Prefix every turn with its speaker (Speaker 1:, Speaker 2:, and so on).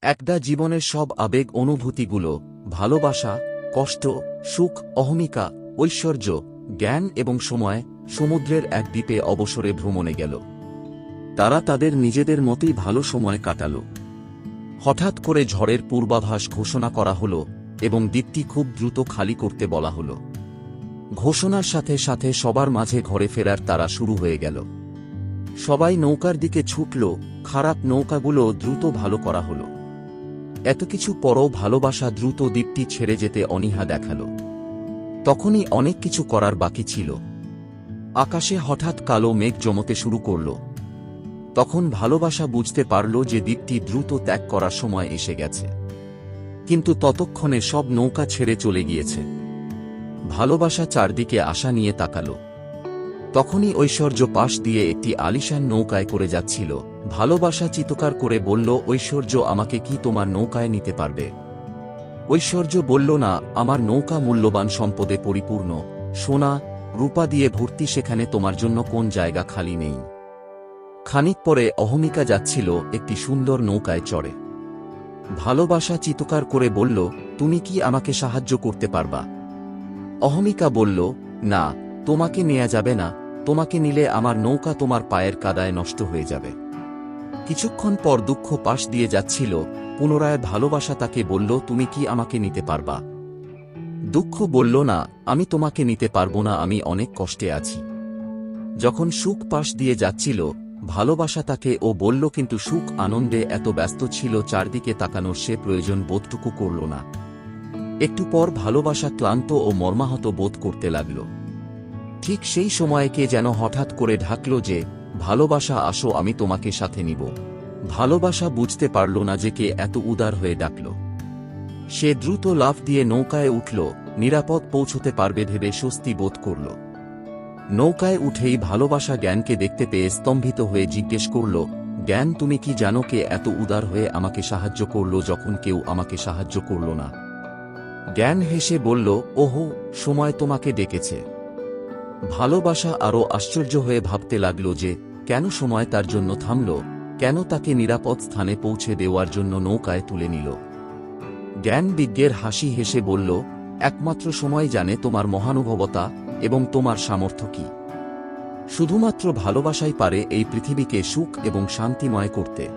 Speaker 1: একটা জীবনের সব আবেগ অনুভূতিগুলো, ভালোবাসা, কষ্ট, সুখ, অহমিকা, ঐশ্বর্য, জ্ঞান এবং সময়, সমুদ্রের এক দ্বীপে অবসরে ভ্রমণে গেল। তারা তাদের নিজেদের মতোই ভালো সময় কাটাল। হঠাৎ করে ঝড়ের পূর্বাভাস ঘোষণা করা হল এবং দ্বীপটি খুব দ্রুত খালি করতে বলা হল। ঘোষণার সাথে সাথে সবার মাঝে ঘরে ফেরার তাড়া শুরু হয়ে গেল। সবাই নৌকার দিকে ছুটল, খারাপ নৌকাগুলো দ্রুত ভালো করা হল। এত কিছু পরও ভালোবাসা দ্রুত দ্বীপটি ছেড়ে যেতে অনীহা দেখাল। তখনই অনেক কিছু করার বাকি ছিল। আকাশে হঠাৎ কালো মেঘ জমতে শুরু করল। তখন ভালোবাসা বুঝতে পারল যে দ্বীপটি দ্রুত ত্যাগ করার সময় এসে গেছে। কিন্তু ততক্ষণে সব নৌকা ছেড়ে চলে গিয়েছে। ভালোবাসা চারদিকে আশা নিয়ে তাকাল। তখনই ঐশ্বর্য পাশ দিয়ে একটি আলিশান নৌকায় করে যাচ্ছিল। ভালোবাসা চিৎকার করে বলল, ঐশ্বর্য, আমাকে কি তোমার নৌকায় নিতে পারবে? ঐশ্বর্য বলল, না, আমার নৌকা মূল্যবান সম্পদে পরিপূর্ণ, সোনা রূপা দিয়ে ভর্তি, সেখানে তোমার জন্য কোন জায়গা খালি নেই। খানিক পরে অহমিকা যাচ্ছিল একটি সুন্দর নৌকায় চড়ে। ভালোবাসা চিৎকার করে বলল, তুমি কি আমাকে সাহায্য করতে পারবা? অহমিকা বলল, না, তোমাকে নেয়া যাবে না, তোমাকে নিলে আমার নৌকা তোমার পায়ের কাদায় নষ্ট হয়ে যাবে। কিছুক্ষণ পর দুঃখ পাশ দিয়ে যাচ্ছিল। পুনরায় ভালোবাসা তাকে বলল, তুমি কি আমাকে নিতে পারবা? দুঃখ বলল, না, আমি তোমাকে নিতে পারবো না, আমি অনেক কষ্টে আছি। যখন সুখ পাশ দিয়ে যাচ্ছিল, ভালোবাসা তাকে বলল, কিন্তু সুখ আনন্দে এত ব্যস্ত ছিল চারদিকে তাকানোর সে প্রয়োজন বোধটুকু করল না। একটু পর ভালোবাসা ক্লান্ত ও মর্মাহত বোধ করতে লাগল। ঠিক সেই সময়ে কে যেন হঠাৎ করে ঢাকল যে, ভালোবাসা, আসো, আমি তোমাকে সাথে নিব। ভালোবাসা বুঝতে পারল না যে কে এত উদার হয়ে ডাকল। সে দ্রুত লাফ দিয়ে নৌকায় উঠল, নিরাপদ পৌঁছতে পারবে ভেবে স্বস্তি বোধ করল। নৌকায় উঠেই ভালোবাসা জ্ঞানকে দেখতে পেয়ে স্তম্ভিত হয়ে জিজ্ঞেস করল, জ্ঞান, তুমি কি জানো কে এত উদার হয়ে আমাকে সাহায্য করল যখন কেউ আমাকে সাহায্য করল না? জ্ঞান হেসে বলল, ওহো, সময় তোমাকে ডেকেছে। ভালোবাসা আরও আশ্চর্য হয়ে ভাবতে লাগল যে, কেন সময় তার জন্য থামল, কেন তাকে নিরাপদ স্থানে পৌঁছে দেওয়ার জন্য নৌকায় তুলে নিল। জ্ঞান বিজ্ঞের হাসি হেসে বলল, একমাত্র সময় জানে তোমার মহানুভবতা এবং তোমার সামর্থ্য কি। শুধুমাত্র ভালোবাসাই পারে এই পৃথিবীকে সুখ এবং শান্তিময় করতে।